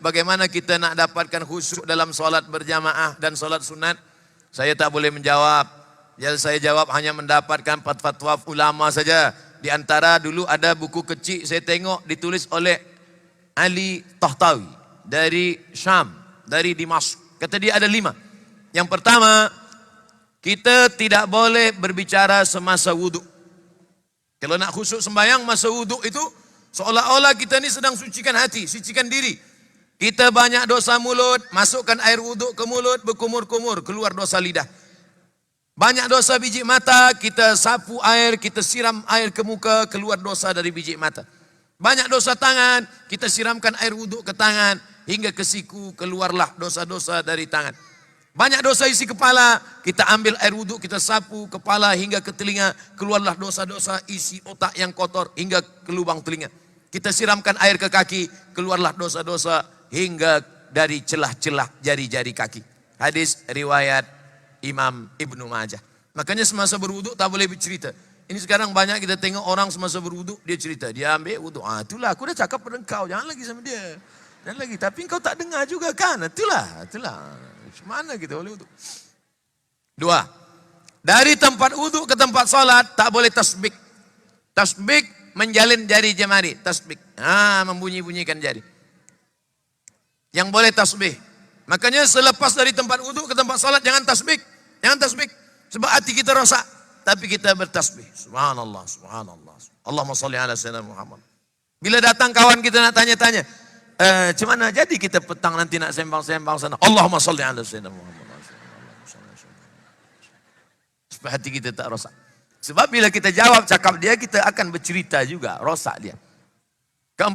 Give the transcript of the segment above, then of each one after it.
bagaimana kita nak dapatkan khusyuk dalam solat berjamaah dan solat sunat? Saya tak boleh menjawab. Yang saya jawab hanya mendapatkan fatwa ulama saja. Di antara dulu ada buku kecil saya tengok ditulis oleh Ali Tahtawi dari Syam, dari Dimashq. Kata dia ada 5. Yang pertama, kita tidak boleh berbicara semasa wuduk. Kalau nak khusyuk sembahyang masa wuduk itu seolah-olah kita ni sedang sucikan hati, sucikan diri. Kita banyak dosa mulut, masukkan air wuduk ke mulut, berkumur-kumur, keluar dosa lidah. Banyak dosa biji mata, kita sapu air, kita siram air ke muka, keluar dosa dari biji mata. Banyak dosa tangan, kita siramkan air wuduk ke tangan, hingga ke siku, keluarlah dosa-dosa dari tangan. Banyak dosa isi kepala, kita ambil air wuduk, kita sapu kepala hingga ke telinga, keluarlah dosa-dosa isi otak yang kotor hingga ke lubang telinga. Kita siramkan air ke kaki, keluarlah dosa-dosa hingga dari celah-celah jari-jari kaki. Hadis riwayat Imam Ibnu Majah. Makanya semasa berwuduk tak boleh bercerita. Ini sekarang banyak kita tengok orang semasa berwuduk dia cerita, dia ambil wuduk. Itulah aku dah cakap pada engkau, jangan lagi sama dia. Jangan lagi, tapi engkau tak dengar juga kan? Itulah. Mana kita boleh wuduk? 2. Dari tempat wuduk ke tempat salat tak boleh tasbik. Tasbik menjalin jari jemari, tasbik. Membunyi-bunyikan jari. Yang boleh tasbih. Makanya selepas dari tempat wuduk ke tempat salat jangan tasbik. Jangan tasbik. Sebab hati kita rosak. Tapi kita bertasbih. Subhanallah, subhanallah. Allahumma salli ala sayyidina Muhammad. Bila datang kawan kita nak tanya-tanya, Cemana jadi kita petang nanti nak sembang-sembang sana. Allahumma salli ala sayyidina Muhammad. Supaya hati kita tak rosak. Sebab bila kita jawab cakap dia, kita akan bercerita juga. Rosak dia. 4.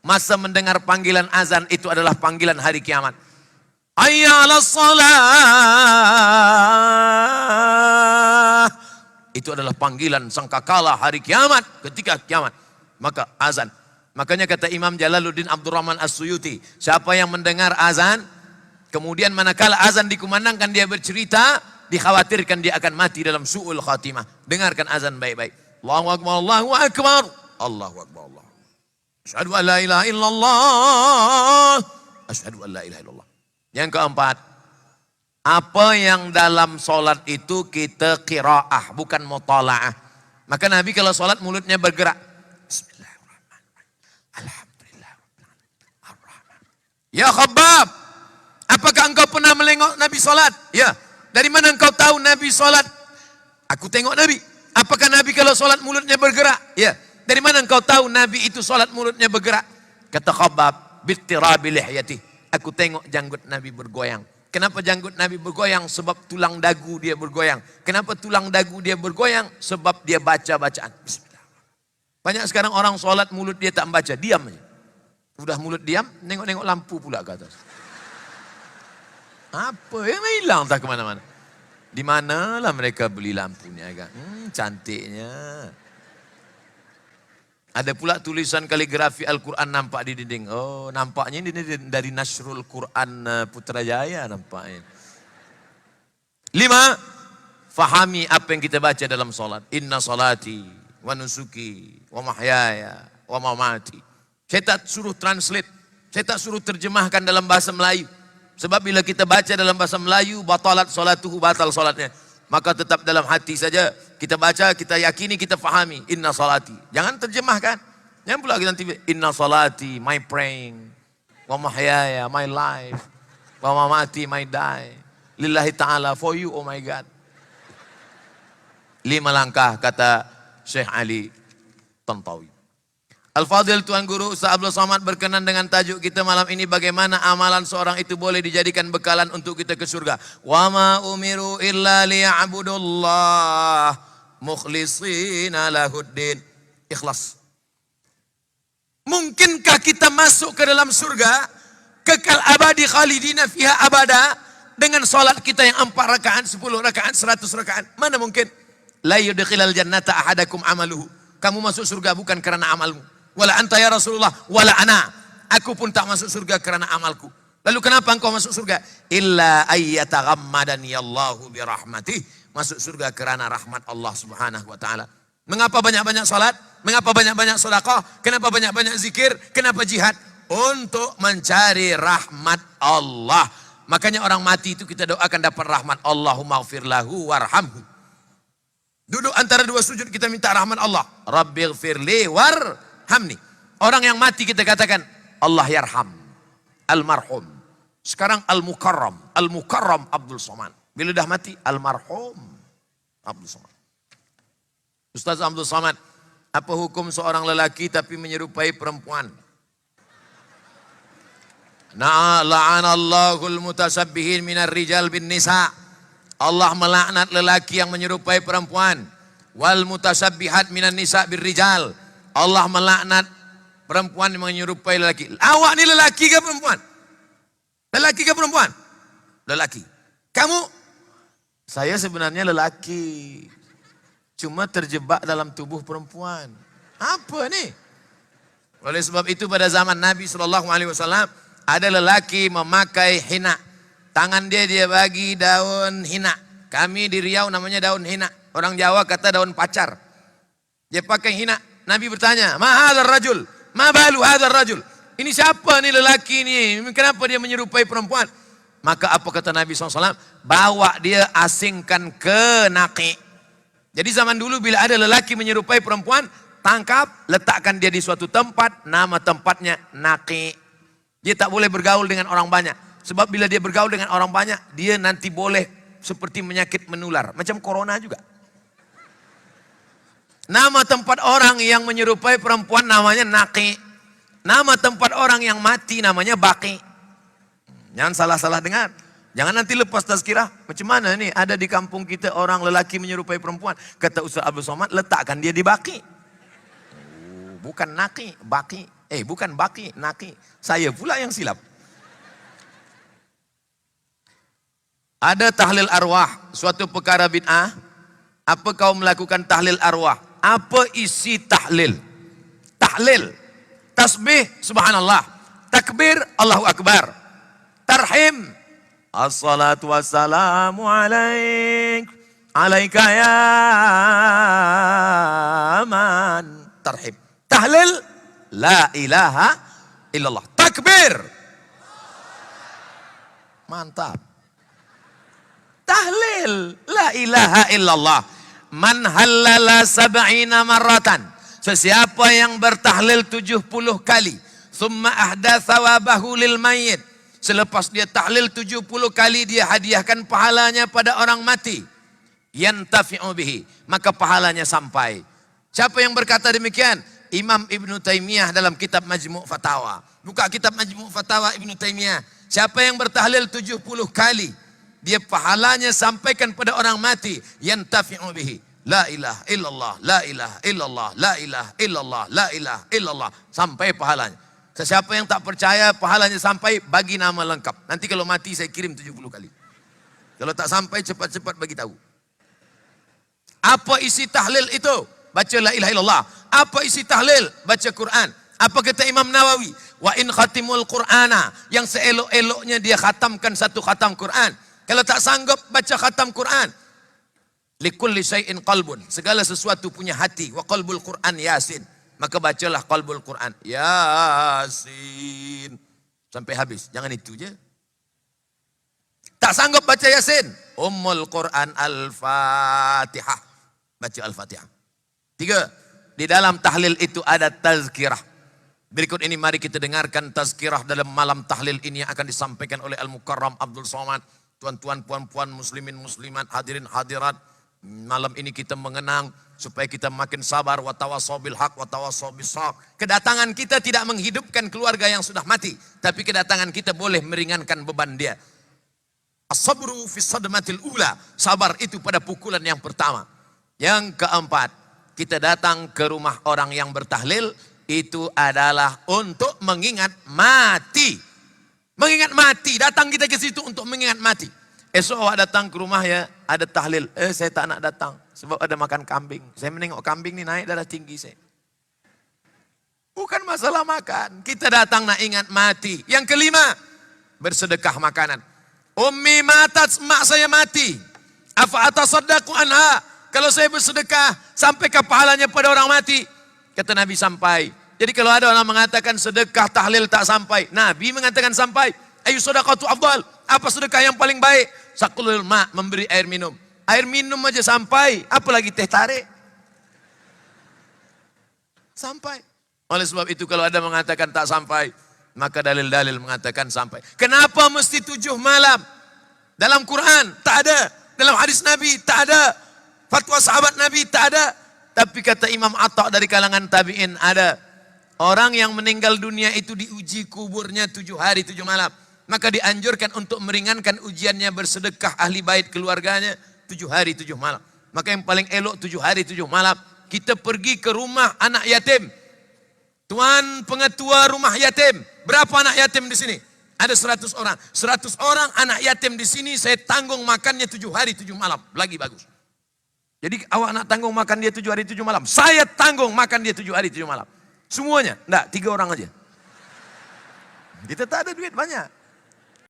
Masa mendengar panggilan azan itu adalah panggilan hari kiamat. Hayya 'alas shalah. Itu adalah panggilan sangkakala hari kiamat, ketika kiamat. Maka azan. Makanya kata Imam Jalaluddin Abdurrahman As-Suyuti, siapa yang mendengar azan, kemudian manakala azan dikumandangkan dia bercerita, dikhawatirkan dia akan mati dalam su'ul khatimah. Dengarkan azan baik-baik. Allahu Akbar, Allahu Akbar. Allahu Akbar, Allahu Akbar. Asyhadu an la ilaha illallah. Asyhadu an la ilaha illallah. Yang 4, apa yang dalam solat itu kita qiraah, bukan mutala'ah. Maka Nabi kalau solat mulutnya bergerak. Bismillahirrahmanirrahim. Alhamdulillah. Ar-Rahman. Ya Khabbab, apakah engkau pernah melengok Nabi solat? Ya. Dari mana engkau tahu Nabi solat? Aku tengok Nabi. Apakah Nabi kalau solat mulutnya bergerak? Ya. Dari mana engkau tahu Nabi itu solat mulutnya bergerak? Kata Khabbab, bittirabi lihyati. Aku tengok janggut Nabi bergoyang. Kenapa janggut Nabi bergoyang? Sebab tulang dagu dia bergoyang. Kenapa tulang dagu dia bergoyang? Sebab dia baca bacaan. Bismillah. Banyak sekarang orang solat mulut dia tak membaca, diam aja. Udah mulut diam, nengok-nengok lampu pula ke atas. Apa yang hilang tak kemana-mana? Di manalah mereka beli lampunya kan? Cantiknya. Ada pula tulisan kaligrafi Al-Quran nampak di dinding. Oh, nampaknya ini dari Nasrul Quran Putrajaya nampaknya. 5. Fahami apa yang kita baca dalam solat. Inna salati wa nusuki wa mahyaya wa mamati. Saya tak suruh translate. Saya tak suruh terjemahkan dalam bahasa Melayu. Sebab bila kita baca dalam bahasa Melayu, batalat salatuhu, batal solatnya. Maka tetap dalam hati saja. Kita baca, kita yakini, kita fahami. Inna salati. Jangan terjemahkan. Jangan pula kita nanti, inna salati, my praying. Wa mahyaya, my life. Wa mamati, my die. Lillahi ta'ala, for you, oh my God. 5 langkah, kata Syekh Ali Tantawi. Al-Fadhil Tuan Guru Ustaz Abdul Somad berkenan dengan tajuk kita malam ini, bagaimana amalan seorang itu boleh dijadikan bekalan untuk kita ke surga. Wa ma umiru illa liya'budullah mukhlishina lahuddin. Ikhlas. Mungkinkah kita masuk ke dalam surga kekal abadi khalidina fiha abada dengan salat kita yang 4 rakaat, 10 rakaat, 100 rakaat? Mana mungkin? La yudkhilal jannata ahadakum amaluhu. Kamu masuk surga bukan karena amalmu. Wala anta ya Rasulullah, wala ana. Aku pun tak masuk surga kerana amalku. Lalu kenapa engkau masuk surga? Illa ayyataghammadani Allahu birahmatih. Masuk surga kerana rahmat Allah Subhanahu wa taala. Mengapa banyak-banyak salat? Mengapa banyak-banyak sedekah? Kenapa banyak-banyak zikir? Kenapa jihad? untuk mencari rahmat Allah. Makanya orang mati itu kita doakan dapat rahmat. Allahumma ighfir lahu warhamhu. Duduk antara dua sujud kita minta rahmat Allah. Rabbighfirli warhamni. Orang yang mati kita katakan Allah yarham, almarhum. Sekarang al-mukarram, al-mukarram Abdul Somad. Bila dah mati almarhum Abdul Somad. Ustaz Abdul Somad, apa hukum seorang lelaki tapi menyerupai perempuan? La'anallahul mutasabbihin minar rijal bin nisa. Allah melaknat lelaki yang menyerupai perempuan. Wal mutasabbihat minan nisa bir rijal. Allah melaknat perempuan yang menyerupai lelaki. Awak ni lelaki ke perempuan? Lelaki ke perempuan? Lelaki. Kamu? Saya sebenarnya lelaki. Cuma terjebak dalam tubuh perempuan. Apa ni? Oleh sebab itu pada zaman Nabi SAW ada lelaki memakai hina. Tangan dia bagi daun hina. Kami di Riau namanya daun hina. Orang Jawa kata daun pacar. Dia pakai hina. Nabi bertanya, ma hadzal rajul? Ma balu hadzal rajul? Ini siapa nih lelaki ini? Kenapa dia menyerupai perempuan? Maka apa kata Nabi SAW? Bawa dia asingkan ke Naqi. Jadi zaman dulu bila ada lelaki menyerupai perempuan, tangkap, letakkan dia di suatu tempat, nama tempatnya Naqi. Dia tak boleh bergaul dengan orang banyak. Sebab bila dia bergaul dengan orang banyak, dia nanti boleh seperti penyakit menular. Macam corona juga. Nama tempat orang yang menyerupai perempuan namanya Naqi. Nama tempat orang yang mati namanya Baqi. Jangan salah-salah dengar. Jangan nanti lepas tazkirah. Macam mana ni? Ada di kampung kita orang lelaki menyerupai perempuan. Kata Ustaz Abdul Somad, letakkan dia di Baqi. Bukan Naqi, Baqi. Bukan Baqi, Naqi. Saya pula yang silap. Ada tahlil arwah, suatu perkara bid'ah. Apa kau melakukan tahlil arwah? Apa isi tahlil? Tahlil, tasbih, subhanallah. Takbir, Allahu Akbar. Tarhim, assalatu wassalamu alaik, alaika ya man. Tarhim. Tahlil, la ilaha illallah. Takbir. Mantap. Tahlil, la ilaha illallah. Man halala sab'ina marratan. Sesiapa yang bertahlil 70 kali. Thumma ahdatha wabahu lil mayyit. Selepas dia tahlil 70 kali, dia hadiahkan pahalanya pada orang mati. Yantafi'u bihi. Maka pahalanya sampai. Siapa yang berkata demikian? Imam Ibn Taymiyah dalam kitab Majmu' Fatawa. Buka kitab Majmu' Fatawa Ibn Taymiyah. Siapa yang bertahlil 70 kali, dia pahalanya sampaikan pada orang mati. Yantafi'u bihi. La ilaha illallah, la ilaha illallah, la ilaha illallah, la ilaha illallah. Sampai pahalanya. Sesiapa yang tak percaya pahalanya sampai, bagi nama lengkap. Nanti kalau mati saya kirim 70 kali. Kalau tak sampai cepat-cepat bagi tahu. Apa isi tahlil itu? Baca la ilaha illallah. Apa isi tahlil? Baca Quran. Apa kata Imam Nawawi? Wa in khatimul Qur'ana. Yang seelok-eloknya dia khatamkan satu khatam Quran. Kalau tak sanggup baca khatam Quran. Likulli syai'in qalbun. Segala sesuatu punya hati. Wa qalbul Quran Yasin. Maka bacalah qalbul Quran. Yasin. Sampai habis. Jangan itu je. Tak sanggup baca Yasin. Ummul Quran Al-Fatihah. Baca Al-Fatihah. 3. Di dalam tahlil itu ada tazkirah. Berikut ini mari kita dengarkan tazkirah dalam malam tahlil ini yang akan disampaikan oleh Al-Mukarram Abdul Somad. Tuan-tuan, puan-puan, muslimin, muslimat, hadirin, hadirat. Malam ini kita mengenang supaya kita makin sabar. Wa tawassaw bil haq wa tawassaw bis sabr. Kedatangan kita tidak menghidupkan keluarga yang sudah mati, tapi kedatangan kita boleh meringankan beban dia. As-sabru fi sadmatil ula. Sabar itu pada pukulan yang pertama. Yang keempat, kita datang ke rumah orang yang bertahlil itu adalah untuk mengingat mati. Mengingat mati, datang kita ke situ untuk mengingat mati. Esok awak datang ke rumah ya, ada tahlil. Saya tak nak datang sebab ada makan kambing. Saya menengok kambing ni naik darah tinggi saya. Bukan masalah makan, kita datang nak ingat mati. Yang kelima, bersedekah makanan. Ummi matat, mak saya mati. Afa atasaddaqu anha. Kalau saya bersedekah, sampai ke pahalanya pada orang mati. Kata Nabi sampai. Jadi kalau ada orang mengatakan sedekah tahlil tak sampai, Nabi mengatakan sampai. Ayu sedekatu afdal. Apa sedekah yang paling baik? Saqulul ma, memberi air minum. Air minum aja sampai, apalagi teh tarik. Sampai. Oleh sebab itu kalau ada mengatakan tak sampai, maka dalil-dalil mengatakan sampai. Kenapa mesti 7 malam? Dalam Quran tak ada, dalam hadis Nabi tak ada, fatwa sahabat Nabi tak ada. Tapi kata Imam Atta dari kalangan tabi'in ada. Orang yang meninggal dunia itu diuji kuburnya 7 hari 7 malam. Maka dianjurkan untuk meringankan ujiannya bersedekah ahli bait keluarganya 7 hari 7 malam. Maka yang paling elok 7 hari 7 malam. Kita pergi ke rumah anak yatim. Tuan pengetua rumah yatim. Berapa anak yatim di sini? Ada 100 orang. 100 orang anak yatim di sini saya tanggung makannya 7 hari 7 malam. Lagi bagus. Jadi awak nak tanggung makan dia 7 hari 7 malam. Saya tanggung makan dia 7 hari 7 malam. Semuanya. Enggak, 3 orang aja. Kita tak ada duit banyak.